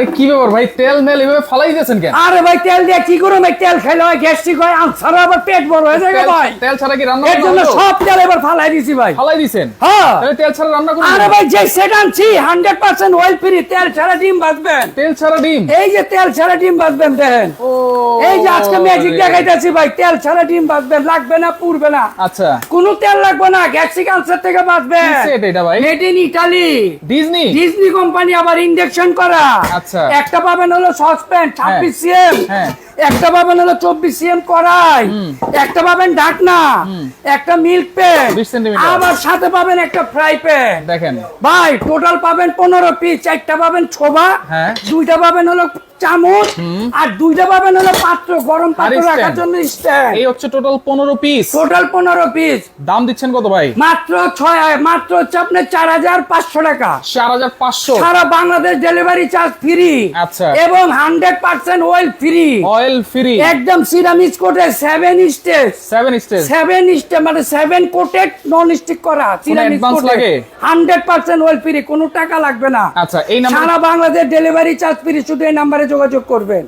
আরে কি ব্যাপার ভাই, তেল মেল এভাবে ফালাই দিয়েছেন কেন? আরে ভাই তেল দিয়ে কি করব? তেল খাইলে হয় গ্যাস্ট্রিক হয়, আলসার আবার পেট বড় হয়ে যায় ভাই। তেল ছাড়া কি রান্না এর জন্য সব তেল এবার ফালাই দিছি ভাই। ফালাই দিয়েছেন? হ্যাঁ। তাহলে তেল ছাড়া রান্না করুন। আরে ভাই যে সেট আনছি 100% অয়েল ফ্রি, তেল ছাড়া ডিম ভাজবেন। তেল ছাড়া ডিম? এই যে তেল ছাড়া ডিম ভাজবেন দেখেন। ও এই যে আজকে ম্যাজিক দেখাইতেছি ভাই, তেল ছাড়া ডিম ভাজবেন, লাগবে না পুড়বে না। আচ্ছা, কোনো তেল লাগবে না, গ্যাস্ট্রিক আলসার থেকে বাঁচবেন। কি সেট এটা ভাই? Made in Italy, Disney? Disney company, আবার ইনজেকশন করা। আচ্ছা। একটা পাবেন হলো সসপ্যান 26 সিএম, হ্যাঁ। একটা পাবেন হলো 24 সিএম কড়াই, একটা পাবেন ঢাকনা, একটা মিল্ক প্যান, 20 সেন্টিমিটার। আবার সাথে পাবেন একটা ফ্রাই প্যান। দেখেন ভাই টোটাল পাবেন 15 পিস, চারটা পাবেন ছোবা, হ্যাঁ। দুইটা পাবেন হলো চামচ, আর দুইটা পাবেন হলো পাত্র, গরম পাত্র stand। রাখার জন্য স্ট্যান্ড। এই হচ্ছে টোটাল 15 পিস। টোটাল 15 পিস, দাম দিচ্ছেন কত ভাই? মাত্র হচ্ছে আপনার 4500 টাকা। 4500? সারা বাংলাদেশ ডেলিভারি চার্জ ফ্রি। আচ্ছা। এবং 100% অয়েল ফ্রি। Oil free? একদম ceramic coated 7 stage. 7 stage? 7 stage মানে 7 কোটেড নন স্টিক করা সিরামিক advance কোটেড। লাগে? 100% অয়েল ফ্রি, কোনো টাকা লাগবে না। আচ্ছা, এই নাম্বার সারা বাংলাদেশ ডেলিভারি চার্জ ফ্রি, শুধু এই নম্বরে যোগাযোগ করবেন।